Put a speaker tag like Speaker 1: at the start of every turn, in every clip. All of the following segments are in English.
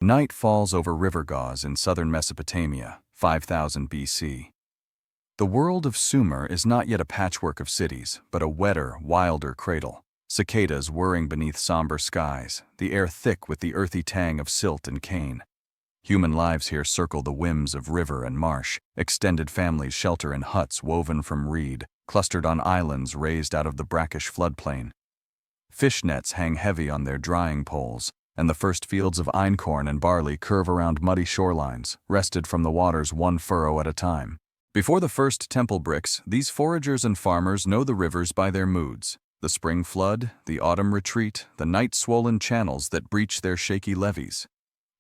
Speaker 1: Night falls over river gauze in southern Mesopotamia, 5000 BC. The world of Sumer is not yet a patchwork of cities, but a wetter, wilder cradle. Cicadas whirring beneath somber skies, the air thick with the earthy tang of silt and cane. Human lives here circle the whims of river and marsh. Extended families shelter in huts woven from reed, clustered on islands raised out of the brackish floodplain. Fish nets hang heavy on their drying poles, and the first fields of einkorn and barley curve around muddy shorelines, wrested from the waters one furrow at a time. Before the first temple bricks, these foragers and farmers know the rivers by their moods. The spring flood, the autumn retreat, the night-swollen channels that breach their shaky levees.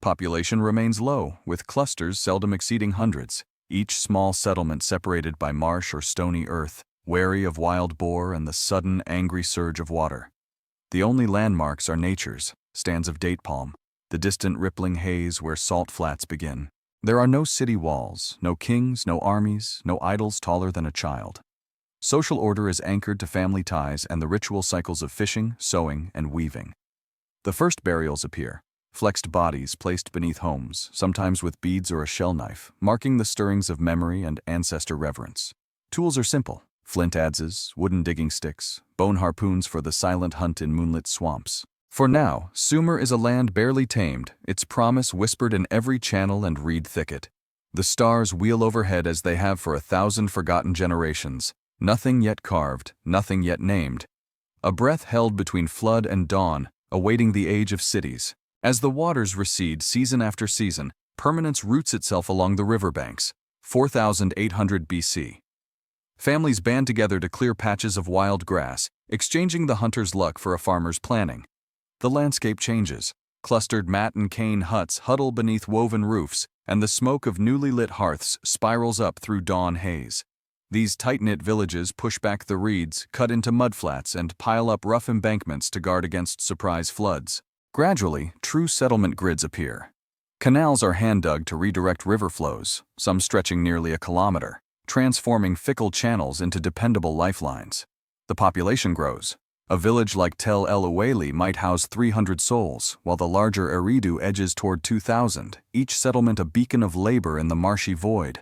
Speaker 1: Population remains low, with clusters seldom exceeding hundreds, each small settlement separated by marsh or stony earth, wary of wild boar and the sudden, angry surge of water. The only landmarks are nature's, stands of date palm, the distant rippling haze where salt flats begin. There are no city walls, no kings, no armies, no idols taller than a child. Social order is anchored to family ties and the ritual cycles of fishing, sowing, and weaving. The first burials appear, flexed bodies placed beneath homes, sometimes with beads or a shell knife, marking the stirrings of memory and ancestor reverence. Tools are simple: flint adzes, wooden digging sticks, bone harpoons for the silent hunt in moonlit swamps. For now, Sumer is a land barely tamed, its promise whispered in every channel and reed thicket. The stars wheel overhead as they have for 1,000 forgotten generations, nothing yet carved, nothing yet named. A breath held between flood and dawn, awaiting the age of cities. As the waters recede season after season, permanence roots itself along the riverbanks. 4800 BC. Families band together to clear patches of wild grass, exchanging the hunter's luck for a farmer's planning. The landscape changes. Clustered mat and cane huts huddle beneath woven roofs, and the smoke of newly lit hearths spirals up through dawn haze. These tight-knit villages push back the reeds, cut into mudflats, and pile up rough embankments to guard against surprise floods. Gradually, true settlement grids appear. Canals are hand-dug to redirect river flows, some stretching nearly a kilometer, transforming fickle channels into dependable lifelines. The population grows. A village like Tel El Uweli might house 300 souls, while the larger Eridu edges toward 2,000, each settlement a beacon of labor in the marshy void.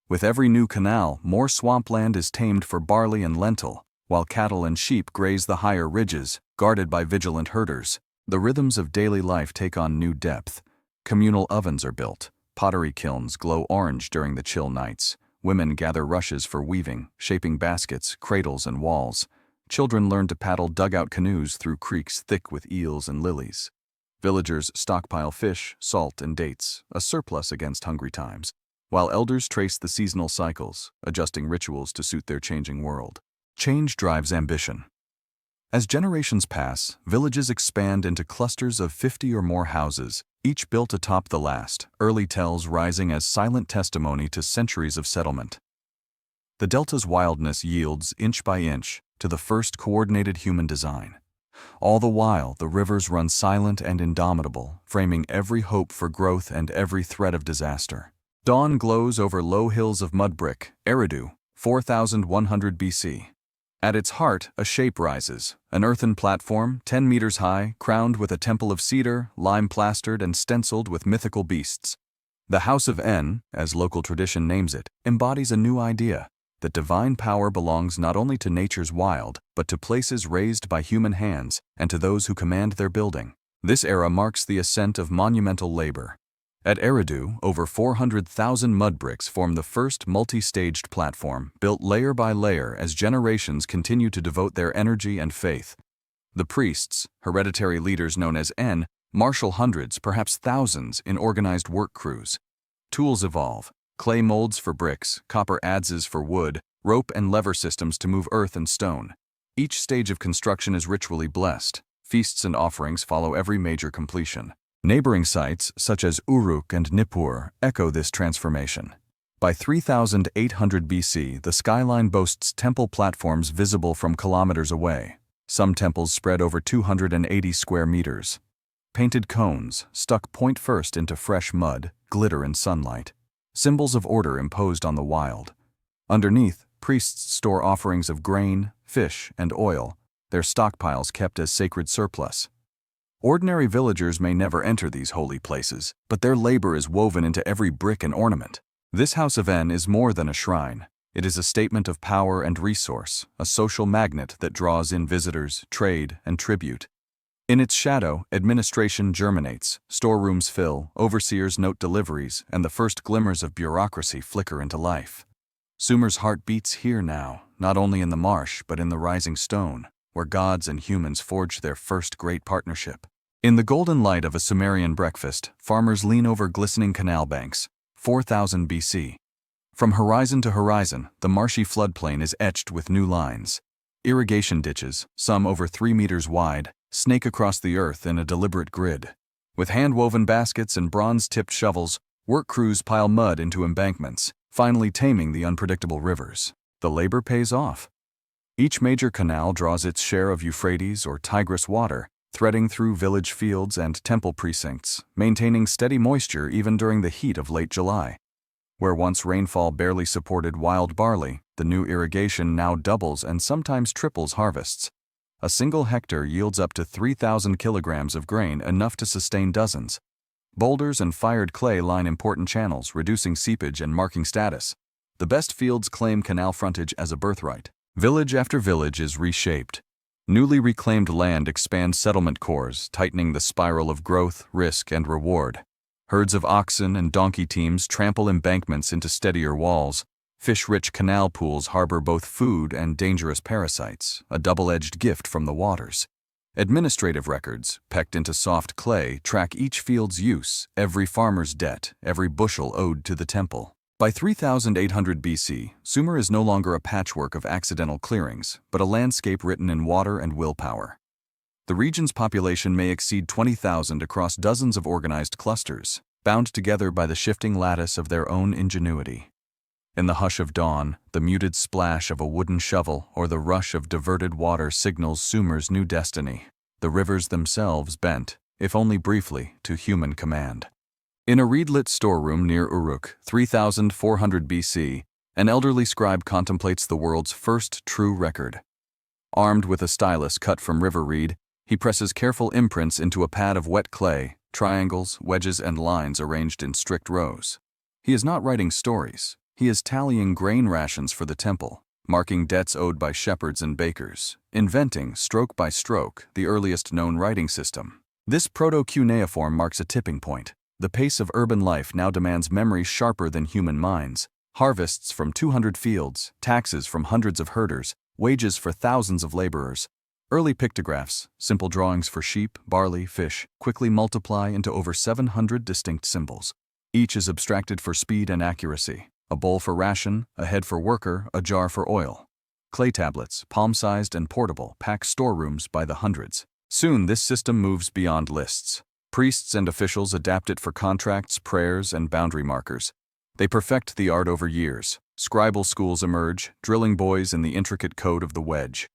Speaker 1: With every new canal, more swampland is tamed for barley and lentil, while cattle and sheep graze the higher ridges, guarded by vigilant herders. The rhythms of daily life take on new depth. Communal ovens are built, pottery kilns glow orange during the chill nights. Women gather rushes for weaving, shaping baskets, cradles, and walls. Children learn to paddle dugout canoes through creeks thick with eels and lilies. Villagers stockpile fish, salt, and dates, a surplus against hungry times, while elders trace the seasonal cycles, adjusting rituals to suit their changing world. Change drives ambition. As generations pass, villages expand into clusters of 50 or more houses, each built atop the last, early tells rising as silent testimony to centuries of settlement. The delta's wildness yields, inch by inch, to the first coordinated human design. All the while, the rivers run silent and indomitable, framing every hope for growth and every threat of disaster. Dawn glows over low hills of mud brick, Eridu, 4100 BC. At its heart, a shape rises, an earthen platform, 10 meters high, crowned with a temple of cedar, lime-plastered and stenciled with mythical beasts. The House of En, as local tradition names it, embodies a new idea: that divine power belongs not only to nature's wild, but to places raised by human hands and to those who command their building. This era marks the ascent of monumental labor. At Eridu, over 400,000 mud bricks form the first multi-staged platform, built layer by layer as generations continue to devote their energy and faith. The priests, hereditary leaders known as En, marshal hundreds, perhaps thousands, in organized work crews. Tools evolve: clay molds for bricks, copper adzes for wood, rope and lever systems to move earth and stone. Each stage of construction is ritually blessed. Feasts and offerings follow every major completion. Neighboring sites, such as Uruk and Nippur, echo this transformation. By 3800 BC, the skyline boasts temple platforms visible from kilometers away. Some temples spread over 280 square meters. Painted cones, stuck point first into fresh mud, glitter in sunlight. Symbols of order imposed on the wild. Underneath, priests store offerings of grain, fish, and oil, their stockpiles kept as sacred surplus. Ordinary villagers may never enter these holy places, but their labor is woven into every brick and ornament. This House of En is more than a shrine. It is a statement of power and resource, a social magnet that draws in visitors, trade, and tribute. In its shadow, administration germinates, storerooms fill, overseers note deliveries, and the first glimmers of bureaucracy flicker into life. Sumer's heart beats here now, not only in the marsh but in the rising stone, where gods and humans forge their first great partnership. In the golden light of a Sumerian breakfast, farmers lean over glistening canal banks, 4000 BC. From horizon to horizon, the marshy floodplain is etched with new lines. Irrigation ditches, some over 3 meters wide, snake across the earth in a deliberate grid. With hand-woven baskets and bronze-tipped shovels, work crews pile mud into embankments, finally taming the unpredictable rivers. The labor pays off. Each major canal draws its share of Euphrates or Tigris water, threading through village fields and temple precincts, maintaining steady moisture even during the heat of late July. Where once rainfall barely supported wild barley, the new irrigation now doubles and sometimes triples harvests. A single hectare yields up to 3,000 kilograms of grain, enough to sustain dozens. Boulders and fired clay line important channels, reducing seepage and marking status. The best fields claim canal frontage as a birthright. Village after village is reshaped. Newly reclaimed land expands settlement cores, tightening the spiral of growth, risk, and reward. Herds of oxen and donkey teams trample embankments into steadier walls. Fish-rich canal pools harbor both food and dangerous parasites, a double-edged gift from the waters. Administrative records, pecked into soft clay, track each field's use, every farmer's debt, every bushel owed to the temple. By 3800 BC, Sumer is no longer a patchwork of accidental clearings, but a landscape written in water and willpower. The region's population may exceed 20,000 across dozens of organized clusters, bound together by the shifting lattice of their own ingenuity. In the hush of dawn, the muted splash of a wooden shovel or the rush of diverted water signals Sumer's new destiny. The rivers themselves bent, if only briefly, to human command. In a reed-lit storeroom near Uruk, 3400 BC, an elderly scribe contemplates the world's first true record. Armed with a stylus cut from river reed, he presses careful imprints into a pad of wet clay, triangles, wedges, and lines arranged in strict rows. He is not writing stories. He is tallying grain rations for the temple, marking debts owed by shepherds and bakers, inventing, stroke by stroke, the earliest known writing system. This proto-cuneiform marks a tipping point. The pace of urban life now demands memory sharper than human minds. Harvests from 200 fields, taxes from hundreds of herders, wages for thousands of laborers. Early pictographs, simple drawings for sheep, barley, fish, quickly multiply into over 700 distinct symbols. Each is abstracted for speed and accuracy. A bowl for ration, a head for worker, a jar for oil. Clay tablets, palm-sized and portable, pack storerooms by the hundreds. Soon this system moves beyond lists. Priests and officials adapt it for contracts, prayers, and boundary markers. They perfect the art over years. Scribal schools emerge, drilling boys in the intricate code of the wedge.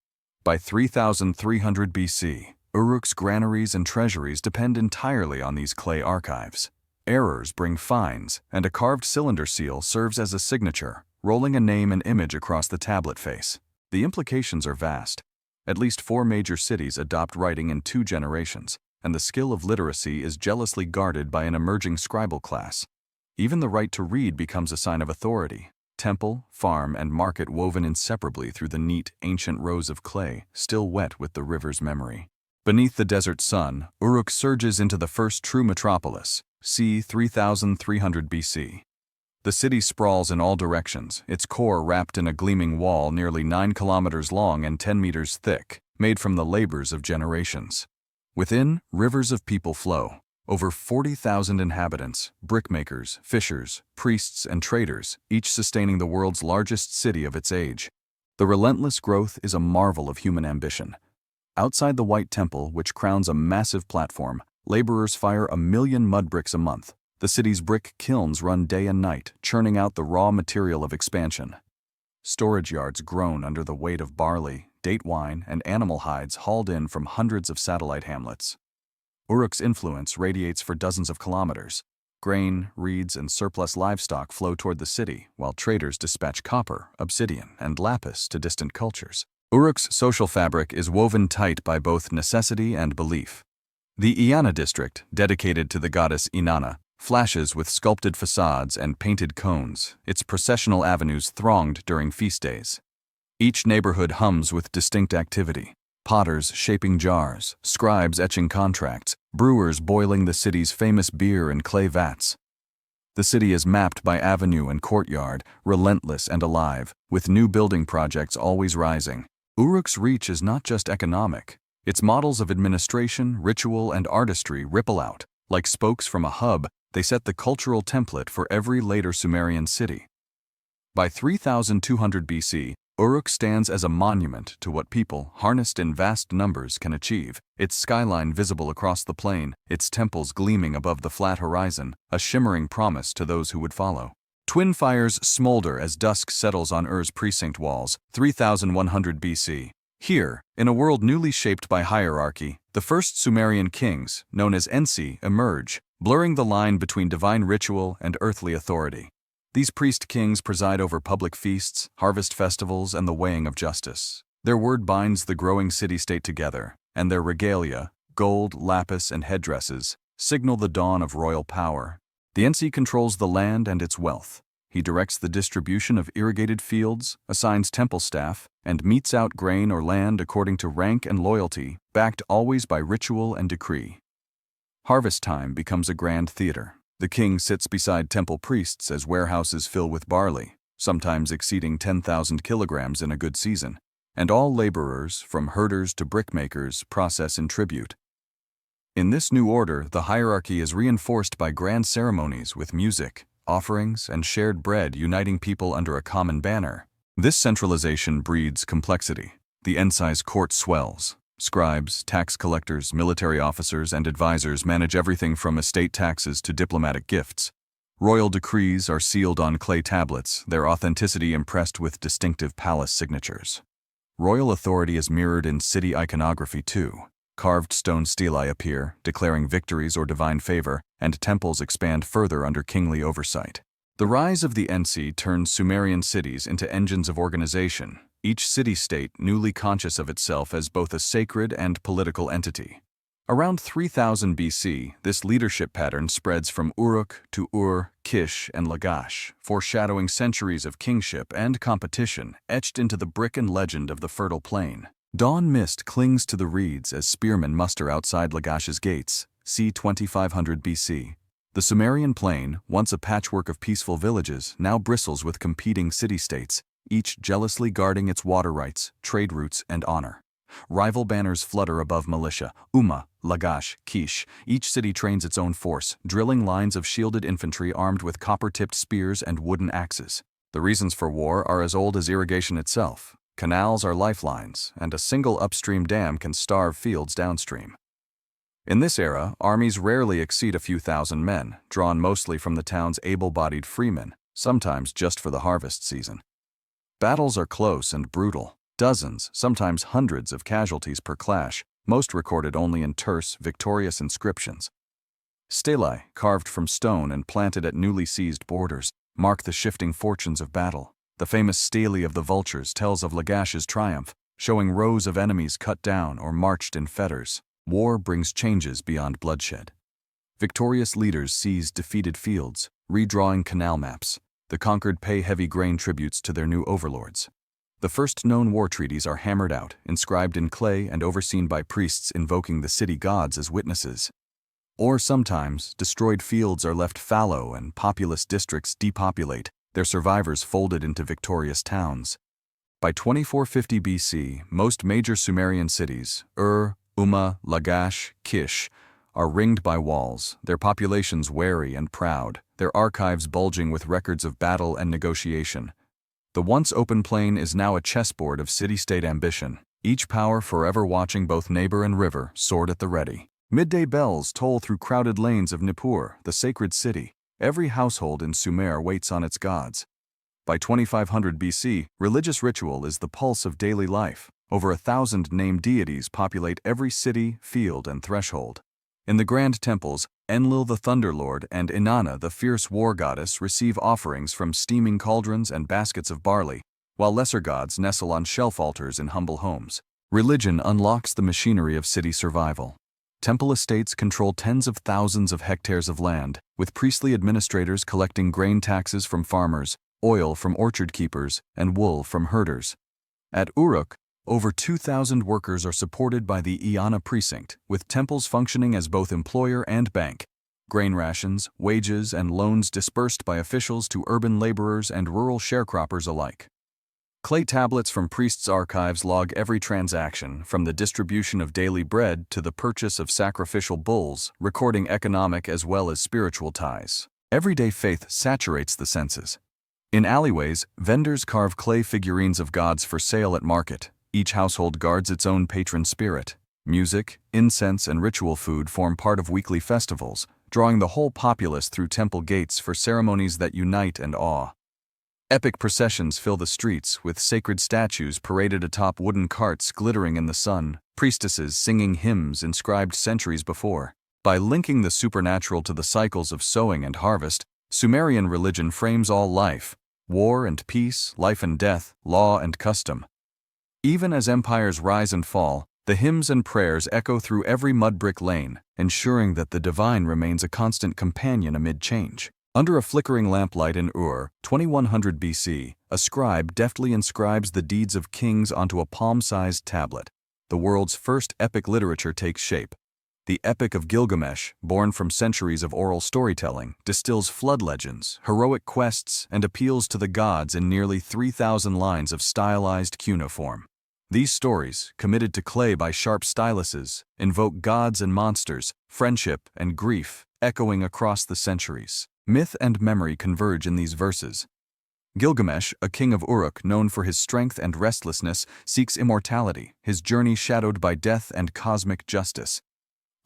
Speaker 1: By 3300 BC, Uruk's granaries and treasuries depend entirely on these clay archives. Errors bring fines, and a carved cylinder seal serves as a signature, rolling a name and image across the tablet face. The implications are vast. At least 4 major cities adopt writing in 2 generations, and the skill of literacy is jealously guarded by an emerging scribal class. Even the right to read becomes a sign of authority. Temple, farm, and market woven inseparably through the neat, ancient rows of clay, still wet with the river's memory. Beneath the desert sun, Uruk surges into the first true metropolis, c. 3300 BC. The city sprawls in all directions, its core wrapped in a gleaming wall nearly 9 kilometers long and 10 meters thick, made from the labors of generations. Within, rivers of people flow. Over 40,000 inhabitants, brickmakers, fishers, priests, and traders, each sustaining the world's largest city of its age. The relentless growth is a marvel of human ambition. Outside the White Temple, which crowns a massive platform, laborers fire 1 million mud bricks a month. The city's brick kilns run day and night, churning out the raw material of expansion. Storage yards groan under the weight of barley, date wine, and animal hides hauled in from hundreds of satellite hamlets. Uruk's influence radiates for dozens of kilometers. Grain, reeds, and surplus livestock flow toward the city, while traders dispatch copper, obsidian, and lapis to distant cultures. Uruk's social fabric is woven tight by both necessity and belief. The Inanna district, dedicated to the goddess Inanna, flashes with sculpted facades and painted cones, its processional avenues thronged during feast days. Each neighborhood hums with distinct activity. Potters shaping jars, scribes etching contracts, brewers boiling the city's famous beer in clay vats. The city is mapped by avenue and courtyard, relentless and alive, with new building projects always rising. Uruk's reach is not just economic. Its models of administration, ritual, and artistry ripple out. Like spokes from a hub, they set the cultural template for every later Sumerian city. By 3200 BC, Uruk stands as a monument to what people, harnessed in vast numbers, can achieve, its skyline visible across the plain, its temples gleaming above the flat horizon, a shimmering promise to those who would follow. Twin fires smolder as dusk settles on Ur's precinct walls, 3100 BC. Here, in a world newly shaped by hierarchy, the first Sumerian kings, known as Ensi, emerge, blurring the line between divine ritual and earthly authority. These priest-kings preside over public feasts, harvest festivals, and the weighing of justice. Their word binds the growing city-state together, and their regalia, gold, lapis, and headdresses, signal the dawn of royal power. The Ensi controls the land and its wealth. He directs the distribution of irrigated fields, assigns temple staff, and metes out grain or land according to rank and loyalty, backed always by ritual and decree. Harvest time becomes a grand theater. The king sits beside temple priests as warehouses fill with barley, sometimes exceeding 10,000 kilograms in a good season, and all laborers, from herders to brickmakers, process in tribute. In this new order, the hierarchy is reinforced by grand ceremonies with music, offerings, and shared bread uniting people under a common banner. This centralization breeds complexity. The Ensi's court swells. Scribes, tax collectors, military officers, and advisors manage everything from estate taxes to diplomatic gifts. Royal decrees are sealed on clay tablets, their authenticity impressed with distinctive palace signatures. Royal authority is mirrored in city iconography too. Carved stone stelae appear, declaring victories or divine favor, and temples expand further under kingly oversight. The rise of the Ensi turned Sumerian cities into engines of organization, each city-state newly conscious of itself as both a sacred and political entity. Around 3000 BC, this leadership pattern spreads from Uruk to Ur, Kish, and Lagash, foreshadowing centuries of kingship and competition etched into the brick and legend of the fertile plain. Dawn mist clings to the reeds as spearmen muster outside Lagash's gates, c. 2500 BC. The Sumerian plain, once a patchwork of peaceful villages, now bristles with competing city-states, each jealously guarding its water rights, trade routes, and honor. Rival banners flutter above militia, Lagash, Kish. Each city trains its own force, drilling lines of shielded infantry armed with copper-tipped spears and wooden axes. The reasons for war are as old as irrigation itself. Canals are lifelines, and a single upstream dam can starve fields downstream. In this era, armies rarely exceed a few thousand men, drawn mostly from the town's able-bodied freemen, sometimes just for the harvest season. Battles are close and brutal. Dozens, sometimes hundreds of casualties per clash, most recorded only in terse, victorious inscriptions. Stelae, carved from stone and planted at newly seized borders, mark the shifting fortunes of battle. The famous stele of the vultures tells of Lagash's triumph, showing rows of enemies cut down or marched in fetters. War brings changes beyond bloodshed. Victorious leaders seize defeated fields, redrawing canal maps. The conquered pay heavy grain tributes to their new overlords. The first known war treaties are hammered out, inscribed in clay and overseen by priests invoking the city gods as witnesses. Or sometimes, destroyed fields are left fallow and populous districts depopulate, their survivors folded into victorious towns. By 2450 BC, most major Sumerian cities, Lagash, Kish, are ringed by walls, their populations wary and proud, their archives bulging with records of battle and negotiation. The once open plain is now a chessboard of city-state ambition, each power forever watching both neighbor and river, sword at the ready. Midday bells toll through crowded lanes of Nippur, the sacred city. Every household in Sumer waits on its gods. By 2500 BC, religious ritual is the pulse of daily life. Over 1,000 named deities populate every city, field, and threshold. In the grand temples, Enlil the Thunderlord and Inanna the fierce war goddess receive offerings from steaming cauldrons and baskets of barley, while lesser gods nestle on shelf altars in humble homes. Religion unlocks the machinery of city survival. Temple estates control tens of thousands of hectares of land, with priestly administrators collecting grain taxes from farmers, oil from orchard keepers, and wool from herders. At Uruk, over 2,000 workers are supported by the Iana precinct, with temples functioning as both employer and bank. Grain rations, wages, and loans dispersed by officials to urban laborers and rural sharecroppers alike. Clay tablets from priests' archives log every transaction, from the distribution of daily bread to the purchase of sacrificial bulls, recording economic as well as spiritual ties. Everyday faith saturates the senses. In alleyways, vendors carve clay figurines of gods for sale at market. Each household guards its own patron spirit. Music, incense, and ritual food form part of weekly festivals, drawing the whole populace through temple gates for ceremonies that unite and awe. Epic processions fill the streets, with sacred statues paraded atop wooden carts glittering in the sun, priestesses singing hymns inscribed centuries before. By linking the supernatural to the cycles of sowing and harvest, Sumerian religion frames all life: war and peace, life and death, law and custom. Even as empires rise and fall, the hymns and prayers echo through every mud-brick lane, ensuring that the divine remains a constant companion amid change. Under a flickering lamplight in Ur, 2100 BC, a scribe deftly inscribes the deeds of kings onto a palm-sized tablet. The world's first epic literature takes shape. The Epic of Gilgamesh, born from centuries of oral storytelling, distills flood legends, heroic quests, and appeals to the gods in nearly 3,000 lines of stylized cuneiform. These stories, committed to clay by sharp styluses, invoke gods and monsters, friendship and grief, echoing across the centuries. Myth and memory converge in these verses. Gilgamesh, a king of Uruk known for his strength and restlessness, seeks immortality, his journey shadowed by death and cosmic justice.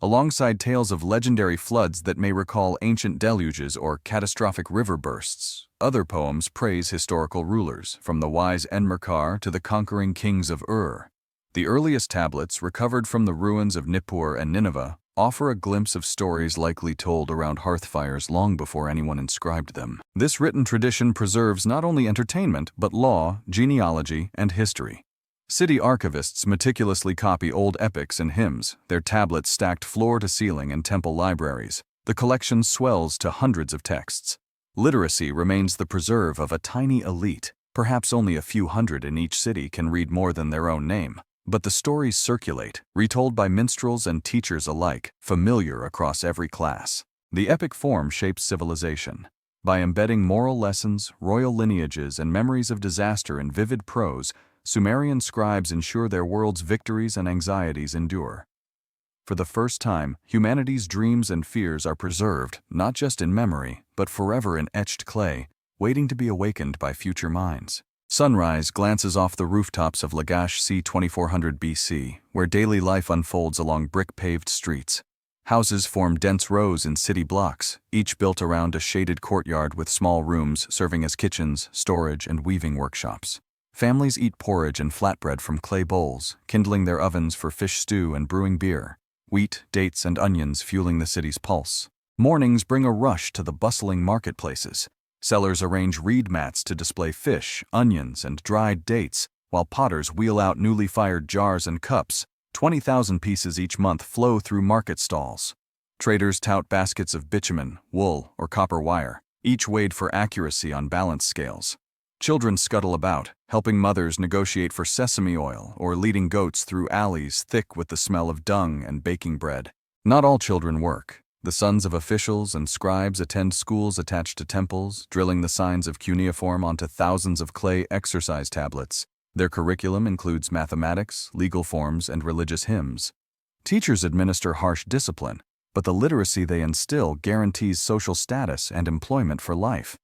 Speaker 1: Alongside tales of legendary floods that may recall ancient deluges or catastrophic river bursts, other poems praise historical rulers, from the wise Enmerkar to the conquering kings of Ur. The earliest tablets, recovered from the ruins of Nippur and Nineveh, offer a glimpse of stories likely told around hearth fires long before anyone inscribed them. This written tradition preserves not only entertainment, but law, genealogy, and history. City archivists meticulously copy old epics and hymns, their tablets stacked floor to ceiling in temple libraries. The collection swells to hundreds of texts. Literacy remains the preserve of a tiny elite. Perhaps only a few hundred in each city can read more than their own name. But the stories circulate, retold by minstrels and teachers alike, familiar across every class. The epic form shapes civilization. By embedding moral lessons, royal lineages, and memories of disaster in vivid prose, Sumerian scribes ensure their world's victories and anxieties endure. For the first time, humanity's dreams and fears are preserved, not just in memory, but forever in etched clay, waiting to be awakened by future minds. Sunrise glances off the rooftops of Lagash c. 2400 BC, where daily life unfolds along brick-paved streets. Houses form dense rows in city blocks, each built around a shaded courtyard with small rooms serving as kitchens, storage, and weaving workshops. Families eat porridge and flatbread from clay bowls, kindling their ovens for fish stew and brewing beer. Wheat, dates, and onions fueling the city's pulse. Mornings bring a rush to the bustling marketplaces. Sellers arrange reed mats to display fish, onions, and dried dates, while potters wheel out newly fired jars and cups. 20,000 pieces each month flow through market stalls. Traders tout baskets of bitumen, wool, or copper wire, each weighed for accuracy on balance scales. Children scuttle about, helping mothers negotiate for sesame oil or leading goats through alleys thick with the smell of dung and baking bread. Not all children work. The sons of officials and scribes attend schools attached to temples, drilling the signs of cuneiform onto thousands of clay exercise tablets. Their curriculum includes mathematics, legal forms, and religious hymns. Teachers administer harsh discipline, but the literacy they instill guarantees social status and employment for life.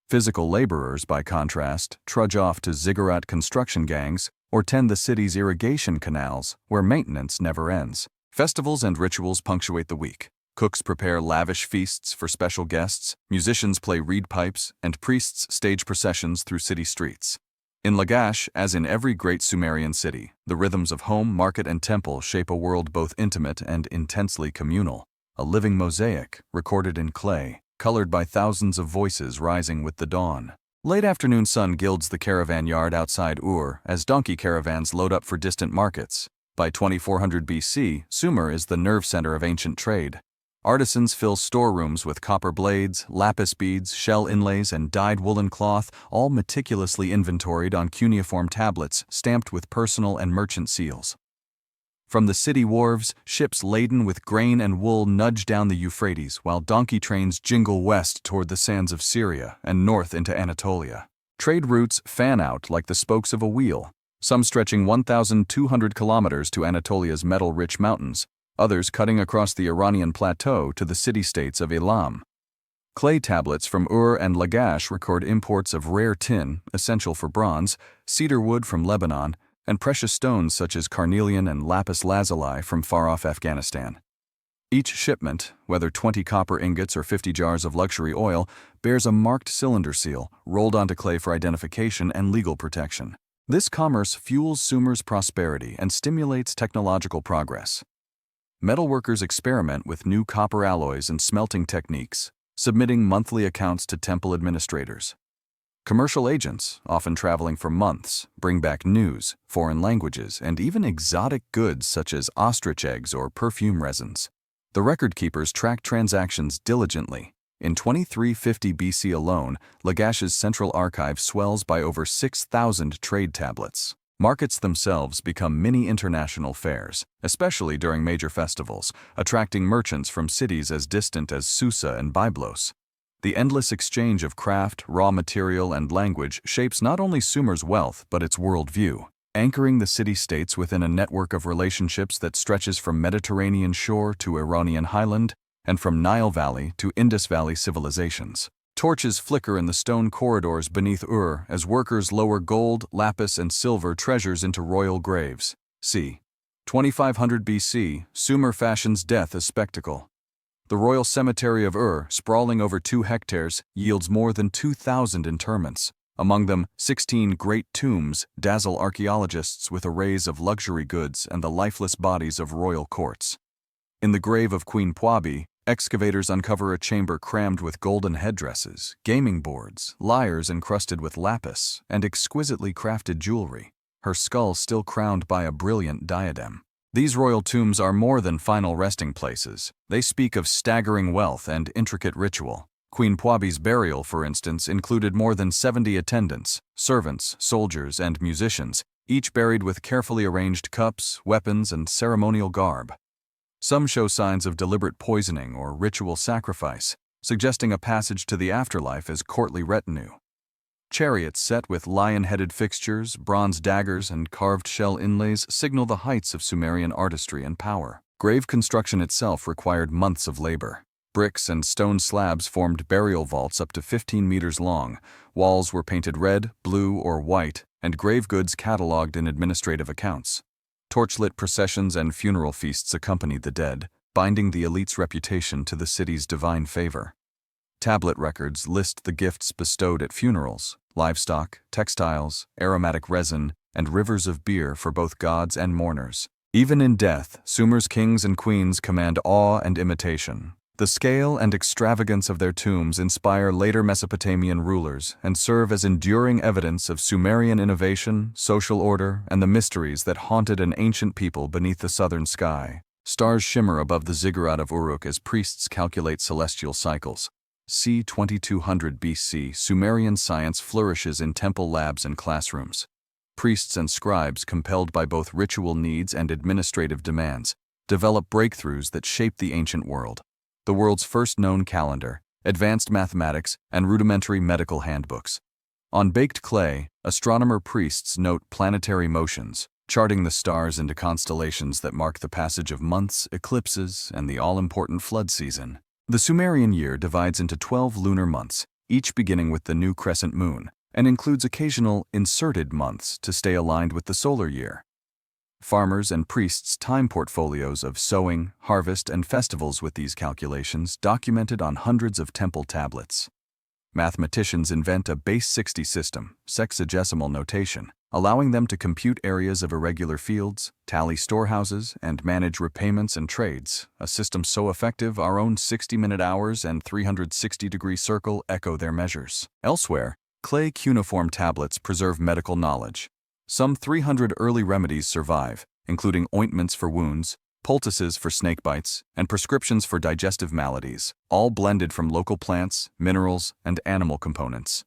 Speaker 1: Physical laborers, by contrast, trudge off to ziggurat construction gangs or tend the city's irrigation canals, where maintenance never ends. Festivals and rituals punctuate the week. Cooks prepare lavish feasts for special guests, musicians play reed pipes, and priests stage processions through city streets. In Lagash, as in every great Sumerian city, the rhythms of home, market, and temple shape a world both intimate and intensely communal, a living mosaic recorded in clay, colored by thousands of voices rising with the dawn. Late afternoon sun gilds the caravan yard outside Ur as donkey caravans load up for distant markets. By 2400 BC, Sumer is the nerve center of ancient trade. Artisans fill storerooms with copper blades, lapis beads, shell inlays, and dyed woolen cloth, all meticulously inventoried on cuneiform tablets stamped with personal and merchant seals. From the city wharves, ships laden with grain and wool nudge down the Euphrates, while donkey trains jingle west toward the sands of Syria and north into Anatolia. Trade routes fan out like the spokes of a wheel, some stretching 1,200 kilometers to Anatolia's metal-rich mountains, others cutting across the Iranian plateau to the city-states of Elam. Clay tablets from Uruk and Lagash record imports of rare tin, essential for bronze, cedar wood from Lebanon, and precious stones such as carnelian and lapis lazuli from far-off Afghanistan. Each shipment, whether 20 copper ingots or 50 jars of luxury oil, bears a marked cylinder seal, rolled onto clay for identification and legal protection. This commerce fuels Sumer's prosperity and stimulates technological progress. Metalworkers experiment with new copper alloys and smelting techniques, submitting monthly accounts to temple administrators. Commercial agents, often traveling for months, bring back news, foreign languages, and even exotic goods such as ostrich eggs or perfume resins. The record keepers track transactions diligently. In 2350 BC alone, Lagash's central archive swells by over 6,000 trade tablets. Markets themselves become mini international fairs, especially during major festivals, attracting merchants from cities as distant as Susa and Byblos. The endless exchange of craft, raw material, and language shapes not only Sumer's wealth but its worldview, anchoring the city-states within a network of relationships that stretches from Mediterranean shore to Iranian highland and from Nile Valley to Indus Valley civilizations. Torches flicker in the stone corridors beneath Uruk as workers lower gold, lapis, and silver treasures into royal graves. c. 2500 BC, Sumer fashions death as spectacle. The royal cemetery of sprawling over 2 hectares, yields more than 2,000 interments. Among them, 16 great tombs dazzle archaeologists with arrays of luxury goods and the lifeless bodies of royal courts. In the grave of Queen Pwabi, excavators uncover a chamber crammed with golden headdresses, gaming boards, lyres encrusted with lapis, and exquisitely crafted jewelry, her skull still crowned by a brilliant diadem. These royal tombs are more than final resting places. They speak of staggering wealth and intricate ritual. Queen Pwabi's burial, for instance, included more than 70 attendants, servants, soldiers, and musicians, each buried with carefully arranged cups, weapons, and ceremonial garb. Some show signs of deliberate poisoning or ritual sacrifice, suggesting a passage to the afterlife as courtly retinue. Chariots set with lion-headed fixtures, bronze daggers, and carved shell inlays signal the heights of Sumerian artistry and power. Grave construction itself required months of labor. Bricks and stone slabs formed burial vaults up to 15 meters long, walls were painted red, blue, or white, and grave goods catalogued in administrative accounts. Torchlit processions and funeral feasts accompanied the dead, binding the elite's reputation to the city's divine favor. Tablet records list the gifts bestowed at funerals: livestock, textiles, aromatic resin, and rivers of beer for both gods and mourners. Even in death, Sumer's kings and queens command awe and imitation. The scale and extravagance of their tombs inspire later Mesopotamian rulers and serve as enduring evidence of Sumerian innovation, social order, and the mysteries that haunted an ancient people beneath the southern sky. Stars shimmer above the ziggurat of Uruk as priests calculate celestial cycles. c. 2200 BC, Sumerian science flourishes in temple labs and classrooms. Priests and scribes, compelled by both ritual needs and administrative demands, develop breakthroughs that shape the ancient world. The world's first known calendar, advanced mathematics, and rudimentary medical handbooks. On baked clay, astronomer priests note planetary motions, charting the stars into constellations that mark the passage of months, eclipses, and the all-important flood season. The Sumerian year divides into 12 lunar months, each beginning with the new crescent moon, and includes occasional inserted months to stay aligned with the solar year. Farmers and priests time portfolios of sowing, harvest, and festivals with these calculations documented on hundreds of temple tablets. Mathematicians invent a base 60 system, sexagesimal notation, allowing them to compute areas of irregular fields, tally storehouses, and manage repayments and trades, a system so effective our own 60-minute hours and 360-degree circle echo their measures. Elsewhere, clay cuneiform tablets preserve medical knowledge. Some 300 early remedies survive, including ointments for wounds, poultices for snake bites, and prescriptions for digestive maladies, all blended from local plants, minerals, and animal components.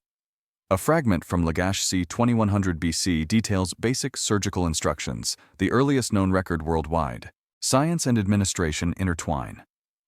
Speaker 1: A fragment from Lagash c. 2100 BC details basic surgical instructions, the earliest known record worldwide. Science and administration intertwine.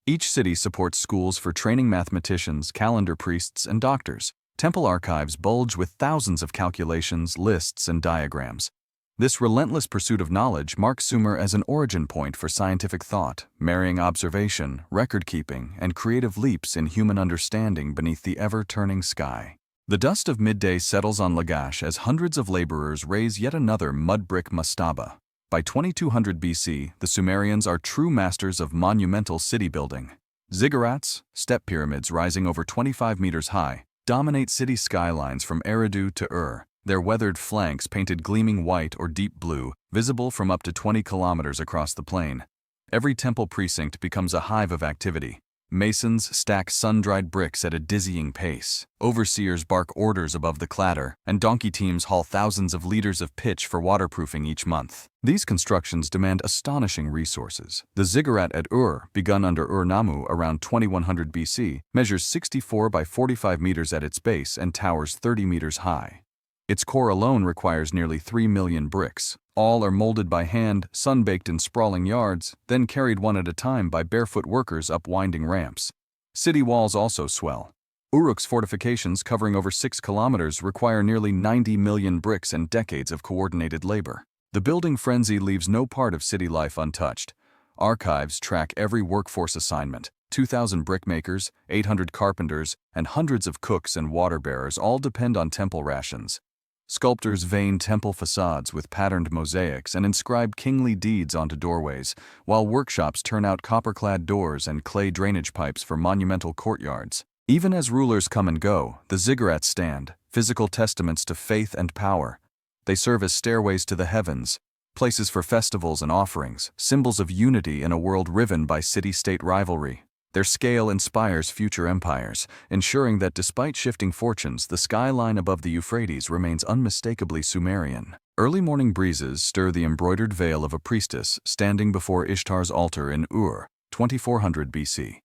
Speaker 1: Each city supports schools for training mathematicians, calendar priests, and doctors. Temple archives bulge with thousands of calculations, lists, and diagrams. This relentless pursuit of knowledge marks Sumer as an origin point for scientific thought, marrying observation, record-keeping, and creative leaps in human understanding beneath the ever-turning sky. The dust of midday settles on Lagash as hundreds of laborers raise yet another mud-brick mastaba. By 2200 BC, the Sumerians are true masters of monumental city building. Ziggurats, step pyramids rising over 25 meters high, dominate city skylines from Eridu to their weathered flanks painted gleaming white or deep blue, visible from up to 20 kilometers across the plain. Every temple precinct becomes a hive of activity. Masons stack sun-dried bricks at a dizzying pace. Overseers bark orders above the clatter, and donkey teams haul thousands of liters of pitch for waterproofing each month. These constructions demand astonishing resources. The ziggurat at begun under Namu around 2100 BC, measures 64 by 45 meters at its base and towers 30 meters high. Its core alone requires nearly 3 million bricks. All are molded by hand, sun-baked in sprawling yards, then carried one at a time by barefoot workers up winding ramps. City walls also swell. Uruk's fortifications, covering over 6 kilometers, require nearly 90 million bricks and decades of coordinated labor. The building frenzy leaves no part of city life untouched. Archives track every workforce assignment. 2,000 brickmakers, 800 carpenters, and hundreds of cooks and water-bearers all depend on temple rations. Sculptors vein temple facades with patterned mosaics and inscribe kingly deeds onto doorways, while workshops turn out copper-clad doors and clay drainage pipes for monumental courtyards. Even as rulers come and go, the ziggurats stand, physical testaments to faith and power. They serve as stairways to the heavens, places for festivals and offerings, symbols of unity in a world riven by city-state rivalry. Their scale inspires future empires, ensuring that despite shifting fortunes, the skyline above the Euphrates remains unmistakably Sumerian. Early morning breezes stir the embroidered veil of a priestess standing before Ishtar's altar in 2400 BC.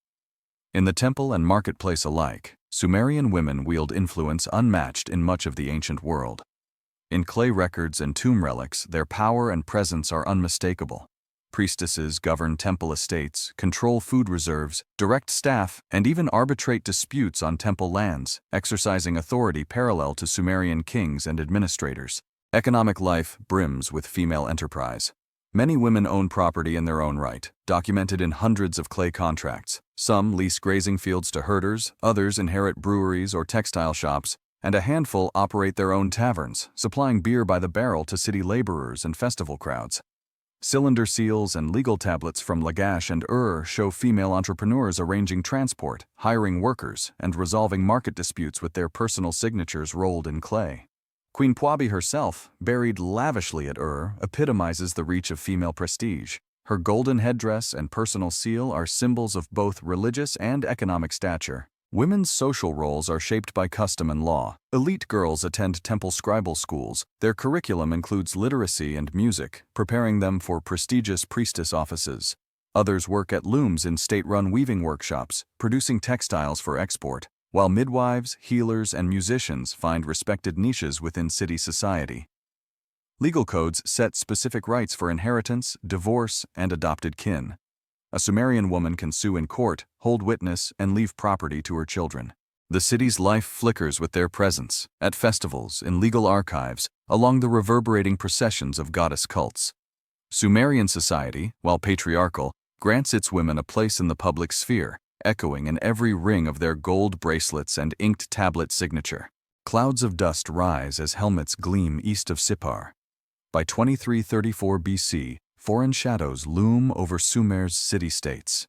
Speaker 1: In the temple and marketplace alike, Sumerian women wield influence unmatched in much of the ancient world. In clay records and tomb relics, their power and presence are unmistakable. Priestesses govern temple estates, control food reserves, direct staff, and even arbitrate disputes on temple lands, exercising authority parallel to Sumerian kings and administrators. Economic life brims with female enterprise. Many women own property in their own right, documented in hundreds of clay contracts. Some lease grazing fields to herders, others inherit breweries or textile shops, and a handful operate their own taverns, supplying beer by the barrel to city laborers and festival crowds. Cylinder seals and legal tablets from Lagash and show female entrepreneurs arranging transport, hiring workers, and resolving market disputes with their personal signatures rolled in clay. Queen Pwabi herself, buried lavishly at epitomizes the reach of female prestige. Her golden headdress and personal seal are symbols of both religious and economic stature. Women's social roles are shaped by custom and law. Elite girls attend temple scribal schools. Their curriculum includes literacy and music, preparing them for prestigious priestess offices. Others work at looms in state-run weaving workshops, producing textiles for export, while midwives, healers, and musicians find respected niches within city society. Legal codes set specific rights for inheritance, divorce, and adopted kin. A Sumerian woman can sue in court, hold witness, and leave property to her children. The city's life flickers with their presence, at festivals, in legal archives, along the reverberating processions of goddess cults. Sumerian society, while patriarchal, grants its women a place in the public sphere, echoing in every ring of their gold bracelets and inked tablet signature. Clouds of dust rise as helmets gleam east of Sippar. By 2334 BC, foreign shadows loom over Sumer's city-states.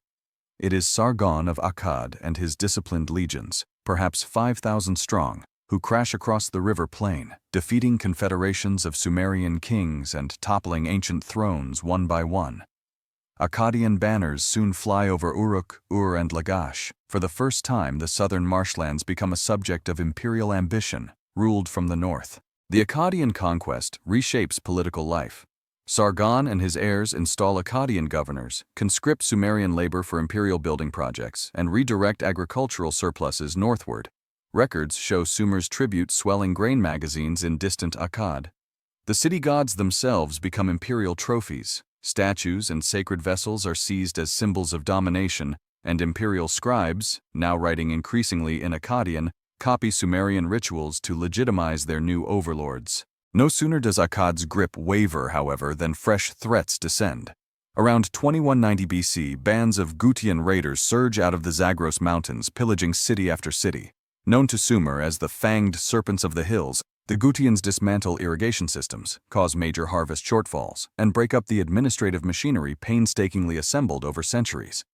Speaker 1: It is Sargon of Akkad and his disciplined legions, perhaps 5,000 strong, who crash across the river plain, defeating confederations of Sumerian kings and toppling ancient thrones one by one. Akkadian banners soon fly over Uruk, and Lagash. For the first time, the southern marshlands become a subject of imperial ambition, ruled from the north. The Akkadian conquest reshapes political life. Sargon and his heirs install Akkadian governors, conscript Sumerian labor for imperial building projects, and redirect agricultural surpluses northward. Records show Sumer's tribute swelling grain magazines in distant Akkad. The city gods themselves become imperial trophies. Statues and sacred vessels are seized as symbols of domination, and imperial scribes, now writing increasingly in Akkadian, copy Sumerian rituals to legitimize their new overlords. No sooner does Akkad's grip waver, however, than fresh threats descend. Around 2190 BC, bands of Gutian raiders surge out of the Zagros Mountains, pillaging city after city. Known to Sumer as the fanged serpents of the hills, the Gutians dismantle irrigation systems, cause major harvest shortfalls, and break up the administrative machinery painstakingly assembled over centuries.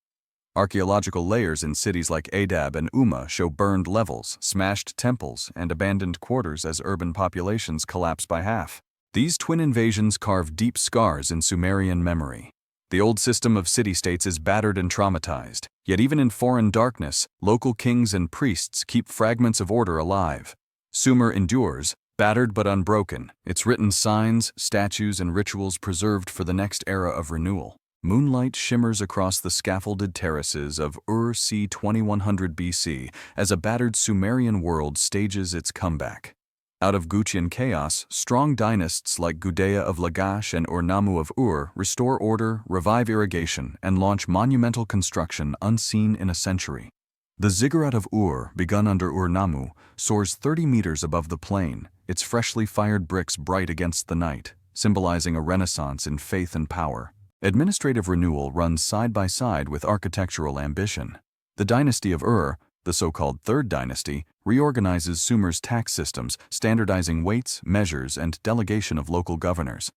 Speaker 1: Archaeological layers in cities like Adab and Umma show burned levels, smashed temples, and abandoned quarters as urban populations collapse by half. These twin invasions carve deep scars in Sumerian memory. The old system of city-states is battered and traumatized, yet even in foreign darkness, local kings and priests keep fragments of order alive. Sumer endures, battered but unbroken, its written signs, statues, and rituals preserved for the next era of renewal. Moonlight shimmers across the scaffolded terraces of c. 2100 BC as a battered Sumerian world stages its comeback. Out of Gutian chaos, strong dynasts like Gudea of Lagash and Namu of restore order, revive irrigation, and launch monumental construction unseen in a century. The ziggurat of begun under Namu, soars 30 meters above the plain, its freshly fired bricks bright against the night, symbolizing a renaissance in faith and power. Administrative renewal runs side by side with architectural ambition. The dynasty of the so-called Third Dynasty, reorganizes Sumer's tax systems, standardizing weights, measures, and delegation of local governors.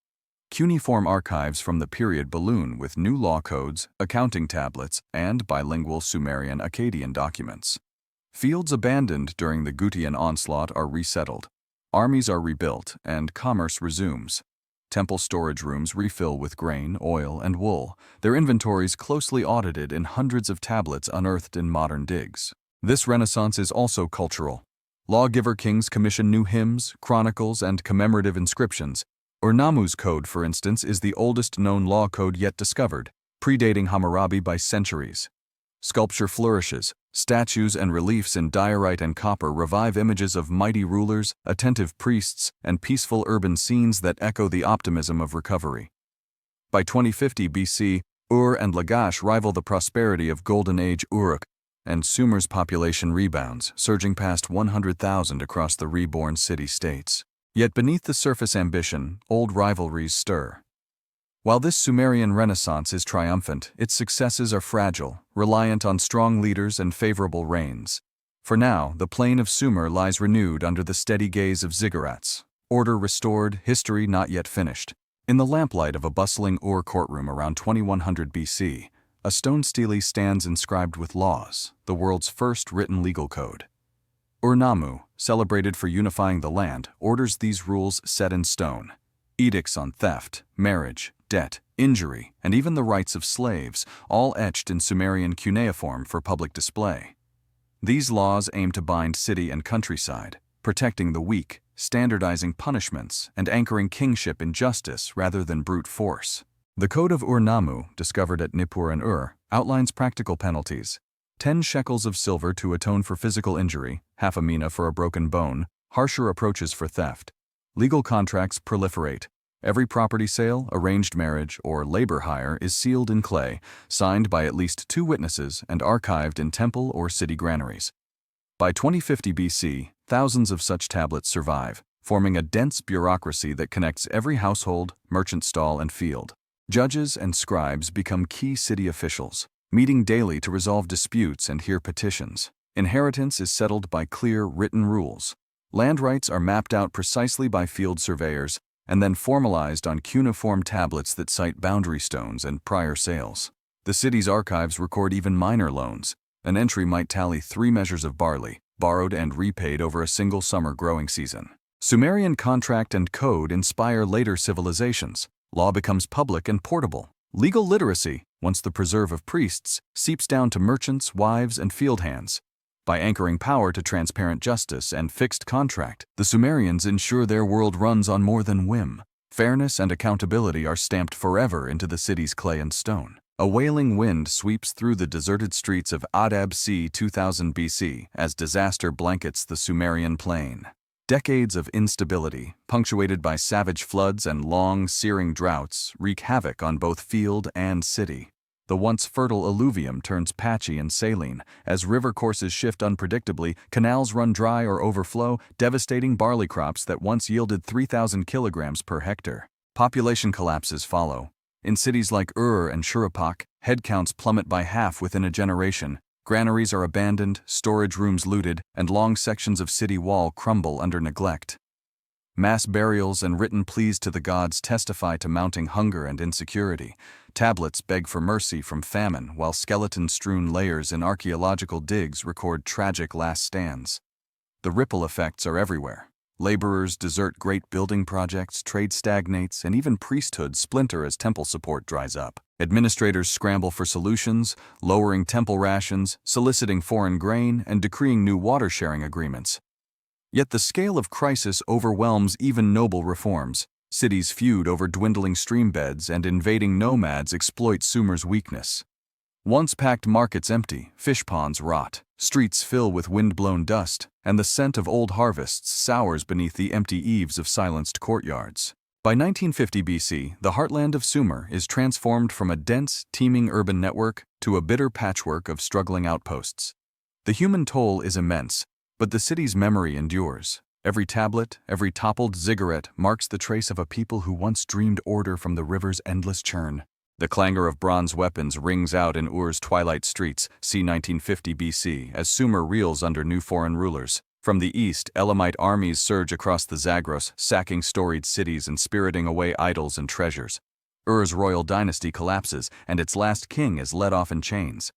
Speaker 1: Cuneiform archives from the period balloon with new law codes, accounting tablets, and bilingual Sumerian Akkadian documents. Fields abandoned during the Gutian onslaught are resettled. Armies are rebuilt, and commerce resumes. Temple storage rooms refill with grain, oil, and wool, their inventories closely audited in hundreds of tablets unearthed in modern digs. This renaissance is also cultural. Lawgiver kings commission new hymns, chronicles, and commemorative inscriptions. Namu's code, for instance, is the oldest known law code yet discovered, predating Hammurabi by centuries. Sculpture flourishes. Statues and reliefs in diorite and copper revive images of mighty rulers, attentive priests, and peaceful urban scenes that echo the optimism of recovery. By 2050 BC, and Lagash rival the prosperity of Golden Age Uruk, and Sumer's population rebounds, surging past 100,000 across the reborn city-states. Yet beneath the surface ambition, old rivalries stir. While this Sumerian renaissance is triumphant, its successes are fragile, reliant on strong leaders and favorable rains. For now, the plain of Sumer lies renewed under the steady gaze of ziggurats. Order restored, history not yet finished. In the lamplight of a bustling courtroom around 2100 BC, a stone stele stands inscribed with laws, the world's first written legal code. Namu, celebrated for unifying the land, orders these rules set in stone. Edicts on theft, marriage, debt, injury, and even the rights of slaves, all etched in Sumerian cuneiform for public display. These laws aim to bind city and countryside, protecting the weak, standardizing punishments, and anchoring kingship in justice rather than brute force. The Code of Namu, discovered at Nippur and outlines practical penalties. 10 shekels of silver to atone for physical injury, half a mina for a broken bone, harsher approaches for theft. Legal contracts proliferate. Every property sale, arranged marriage, or labor hire is sealed in clay, signed by at least 2 witnesses, and archived in temple or city granaries. By 2050 BC, thousands of such tablets survive, forming a dense bureaucracy that connects every household, merchant stall, and field. Judges and scribes become key city officials, meeting daily to resolve disputes and hear petitions. Inheritance is settled by clear, written rules. Land rights are mapped out precisely by field surveyors, and then formalized on cuneiform tablets that cite boundary stones and prior sales. The city's archives record even minor loans. An entry might tally 3 measures of barley, borrowed and repaid over a single summer growing season. Sumerian contract and code inspire later civilizations. Law becomes public and portable. Legal literacy, once the preserve of priests, seeps down to merchants, wives, and field hands. By anchoring power to transparent justice and fixed contract, the Sumerians ensure their world runs on more than whim. Fairness and accountability are stamped forever into the city's clay and stone. A wailing wind sweeps through the deserted streets of Akkad c. 2000 BC as disaster blankets the Sumerian plain. Decades of instability, punctuated by savage floods and long, searing droughts, wreak havoc on both field and city. The once fertile alluvium turns patchy and saline. As river courses shift unpredictably, canals run dry or overflow, devastating barley crops that once yielded 3,000 kilograms per hectare. Population collapses follow. In cities like Uruk and Shuruppak, headcounts plummet by half within a generation. Granaries are abandoned, storage rooms looted, and long sections of city wall crumble under neglect. Mass burials and written pleas to the gods testify to mounting hunger and insecurity. Tablets beg for mercy from famine, while skeleton-strewn layers in archaeological digs record tragic last stands. The ripple effects are everywhere. Laborers desert great building projects, trade stagnates, and even priesthoods splinter as temple support dries up. Administrators scramble for solutions, lowering temple rations, soliciting foreign grain, and decreeing new water-sharing agreements. Yet the scale of crisis overwhelms even noble reforms. Cities feud over dwindling stream beds, and invading nomads exploit Sumer's weakness. Once packed markets empty, fish ponds rot, streets fill with wind-blown dust, and the scent of old harvests sours beneath the empty eaves of silenced courtyards. By 1950 BC, the heartland of Sumer is transformed from a dense, teeming urban network to a bitter patchwork of struggling outposts. The human toll is immense, but the city's memory endures. Every tablet, every toppled ziggurat marks the trace of a people who once dreamed order from the river's endless churn. The clangor of bronze weapons rings out in Ur's twilight streets, c. 1950 BC, as Sumer reels under new foreign rulers. From the east, Elamite armies surge across the Zagros, sacking storied cities and spiriting away idols and treasures. Ur's royal dynasty collapses, and its last king is led off in chains.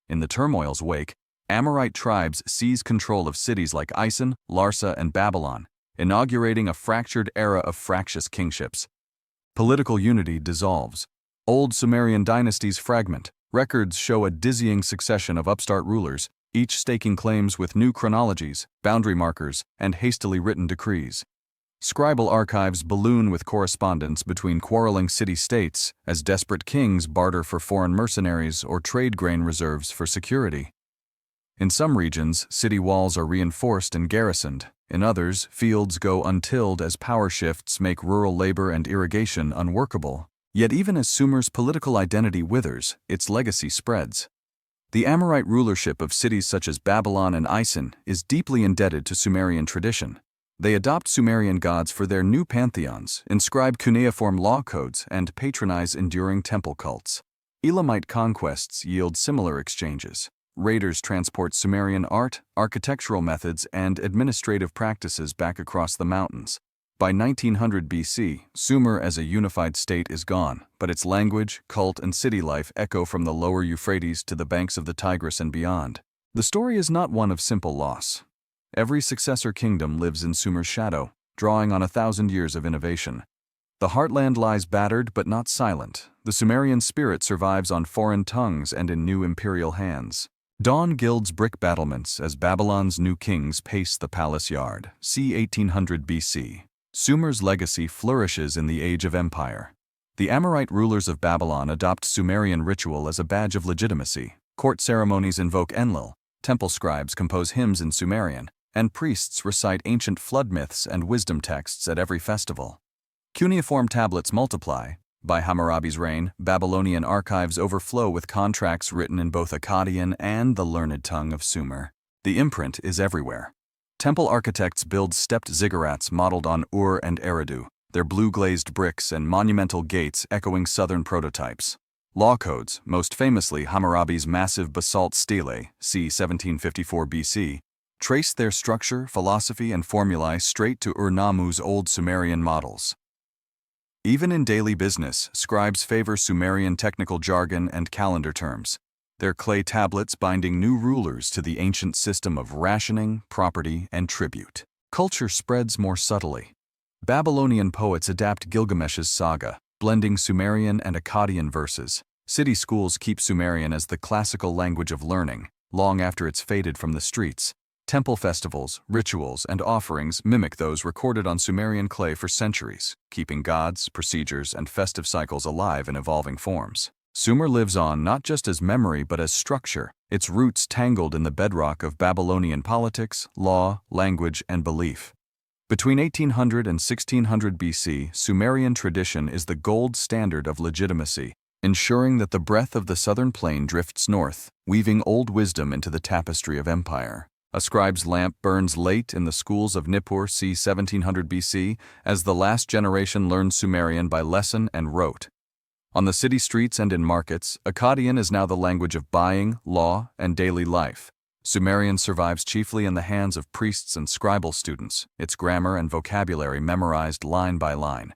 Speaker 1: In the turmoil's wake, Amorite tribes seize control of cities like Isin, Larsa, and Babylon, inaugurating a fractured era of fractious kingships. Political unity dissolves. Old Sumerian dynasties fragment. Records show a dizzying succession of upstart rulers, each staking claims with new chronologies, boundary markers, and hastily written decrees. Scribal archives balloon with correspondence between quarreling city-states as desperate kings barter for foreign mercenaries or trade grain reserves for security. In some regions, city walls are reinforced and garrisoned. In others, fields go untilled as power shifts make rural labor and irrigation unworkable. Yet even as Sumer's political identity withers, its legacy spreads. The Amorite rulership of cities such as Babylon and Isin is deeply indebted to Sumerian tradition. They adopt Sumerian gods for their new pantheons, inscribe cuneiform law codes, and patronize enduring temple cults. Elamite conquests yield similar exchanges. Raiders transport Sumerian art, architectural methods, and administrative practices back across the mountains. By 1900 BC, Sumer as a unified state is gone, but its language, cult, and city life echo from the lower Euphrates to the banks of the Tigris and beyond. The story is not one of simple loss. Every successor kingdom lives in Sumer's shadow, drawing on 1,000 years of innovation. The heartland lies battered but not silent. The Sumerian spirit survives on foreign tongues and in new imperial hands. Dawn gilds brick battlements as Babylon's new kings pace the palace yard, c. 1800 BC. Sumer's legacy flourishes in the Age of Empire. The Amorite rulers of Babylon adopt Sumerian ritual as a badge of legitimacy. Court ceremonies invoke Enlil, temple scribes compose hymns in Sumerian, and priests recite ancient flood myths and wisdom texts at every festival. Cuneiform tablets multiply. By Hammurabi's reign, Babylonian archives overflow with contracts written in both Akkadian and the learned tongue of Sumer. The imprint is everywhere. Temple architects build stepped ziggurats modeled on Ur and Eridu, their blue-glazed bricks and monumental gates echoing southern prototypes. Law codes, most famously Hammurabi's massive basalt stele, c. 1754 BC, trace their structure, philosophy, and formulae straight to Ur-Nammu's old Sumerian models. Even in daily business, scribes favor Sumerian technical jargon and calendar terms, their clay tablets binding new rulers to the ancient system of rationing, property, and tribute. Culture spreads more subtly. Babylonian poets adapt Gilgamesh's saga, blending Sumerian and Akkadian verses. City schools keep Sumerian as the classical language of learning, long after it's faded from the streets. Temple festivals, rituals, and offerings mimic those recorded on Sumerian clay for centuries, keeping gods, procedures, and festive cycles alive in evolving forms. Sumer lives on not just as memory but as structure, its roots tangled in the bedrock of Babylonian politics, law, language, and belief. Between 1800 and 1600 BC, Sumerian tradition is the gold standard of legitimacy, ensuring that the breath of the southern plain drifts north, weaving old wisdom into the tapestry of empire. A scribe's lamp burns late in the schools of Nippur c. 1700 BC as the last generation learned Sumerian by lesson and rote. On the city streets and in markets, Akkadian is now the language of buying, law, and daily life. Sumerian survives chiefly in the hands of priests and scribal students, its grammar and vocabulary memorized line by line.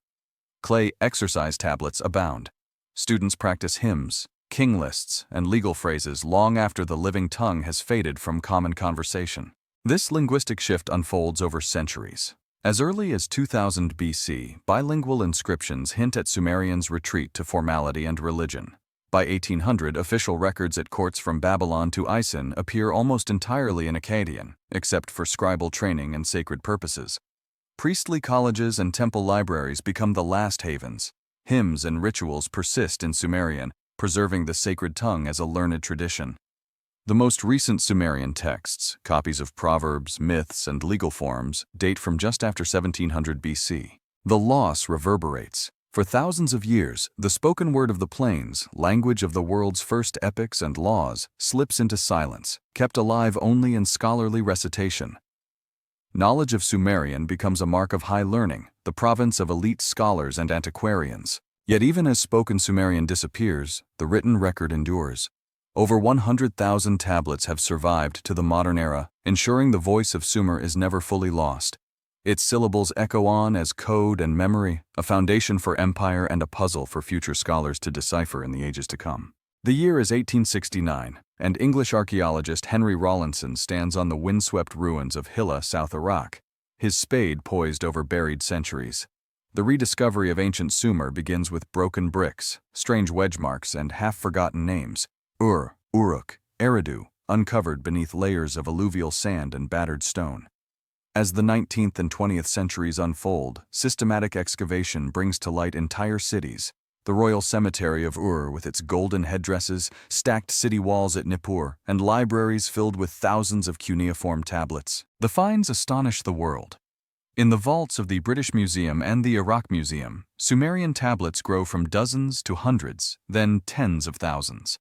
Speaker 1: Clay exercise tablets abound. Students practice hymns, king lists, and legal phrases long after the living tongue has faded from common conversation. This linguistic shift unfolds over centuries. As early as 2000 BC, bilingual inscriptions hint at Sumerians' retreat to formality and religion. By 1800, official records at courts from Babylon to Isin appear almost entirely in Akkadian, except for scribal training and sacred purposes. Priestly colleges and temple libraries become the last havens. Hymns and rituals persist in Sumerian, preserving the sacred tongue as a learned tradition. The most recent Sumerian texts, copies of proverbs, myths, and legal forms, date from just after 1700 BC. The loss reverberates. For thousands of years, the spoken word of the plains, language of the world's first epics and laws, slips into silence, kept alive only in scholarly recitation. Knowledge of Sumerian becomes a mark of high learning, the province of elite scholars and antiquarians. Yet even as spoken Sumerian disappears, the written record endures. Over 100,000 tablets have survived to the modern era, ensuring the voice of Sumer is never fully lost. Its syllables echo on as code and memory, a foundation for empire and a puzzle for future scholars to decipher in the ages to come. The year is 1869, and English archaeologist Henry Rawlinson stands on the windswept ruins of Hilla, South Iraq, his spade poised over buried centuries. The rediscovery of ancient Sumer begins with broken bricks, strange wedge marks, and half-forgotten names. Uruk, Eridu, uncovered beneath layers of alluvial sand and battered stone. As the 19th and 20th centuries unfold, systematic excavation brings to light entire cities. The royal cemetery of with its golden headdresses, stacked city walls at Nippur, and libraries filled with thousands of cuneiform tablets. The finds astonish the world. In the vaults of the British Museum and the Iraq Museum, Sumerian tablets grow from dozens to hundreds, then tens of thousands.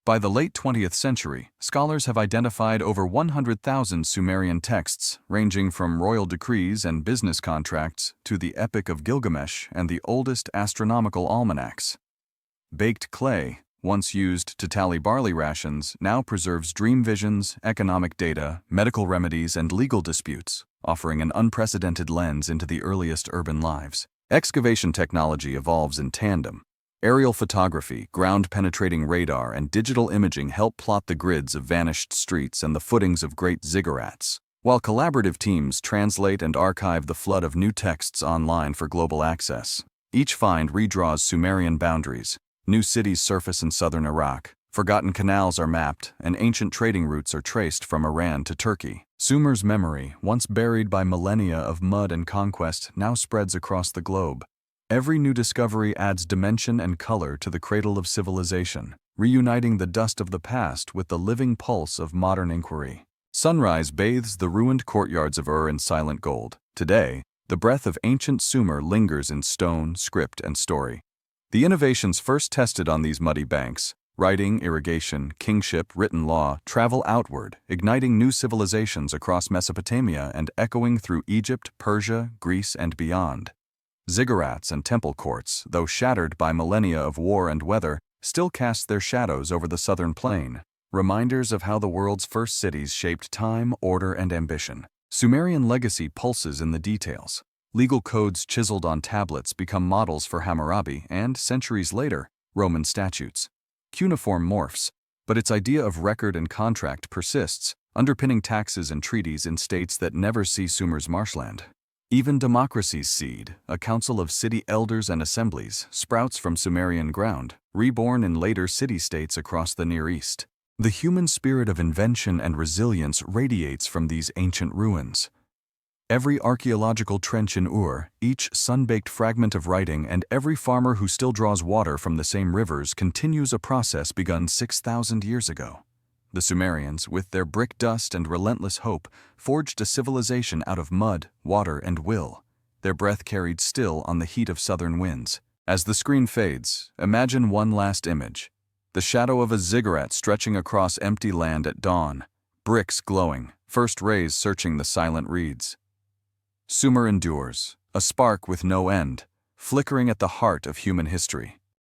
Speaker 1: By the late 20th century, scholars have identified over 100,000 Sumerian texts, ranging from royal decrees and business contracts to the Epic of Gilgamesh and the oldest astronomical almanacs. Baked clay, once used to tally barley rations, now preserves dream visions, economic data, medical remedies, and legal disputes, offering an unprecedented lens into the earliest urban lives. Excavation technology evolves in tandem. Aerial photography, ground-penetrating radar, and digital imaging help plot the grids of vanished streets and the footings of great ziggurats, while collaborative teams translate and archive the flood of new texts online for global access. Each find redraws Sumerian boundaries. New cities surface in southern Iraq. Forgotten canals are mapped, and ancient trading routes are traced from Iran to Turkey. Sumer's memory, once buried by millennia of mud and conquest, now spreads across the globe. Every new discovery adds dimension and color to the cradle of civilization, reuniting the dust of the past with the living pulse of modern inquiry. Sunrise bathes the ruined courtyards of in silent gold. Today, the breath of ancient Sumer lingers in stone, script, and story. The innovations first tested on these muddy banks, writing, irrigation, kingship, written law, travel outward, igniting new civilizations across Mesopotamia and echoing through Egypt, Persia, Greece, and beyond. Ziggurats and temple courts, though shattered by millennia of war and weather, still cast their shadows over the southern plain, reminders of how the world's first cities shaped time, order, and ambition. Sumerian legacy pulses in the details. Legal codes chiseled on tablets become models for Hammurabi and, centuries later, Roman statutes. Cuneiform morphs, but its idea of record and contract persists, underpinning taxes and treaties in states that never see Sumer's marshland. Even democracy's seed, a council of city elders and assemblies, sprouts from Sumerian ground, reborn in later city-states across the Near East. The human spirit of invention and resilience radiates from these ancient ruins. Every archaeological trench in Ur, each sun-baked fragment of writing, and every farmer who still draws water from the same rivers continues a process begun 6,000 years ago. The Sumerians, with their brick dust and relentless hope, forged a civilization out of mud, water, and will, their breath carried still on the heat of southern winds. As the screen fades, imagine one last image. The shadow of a ziggurat stretching across empty land at dawn, bricks glowing, first rays searching the silent reeds. Sumer endures, a spark with no end, flickering at the heart of human history.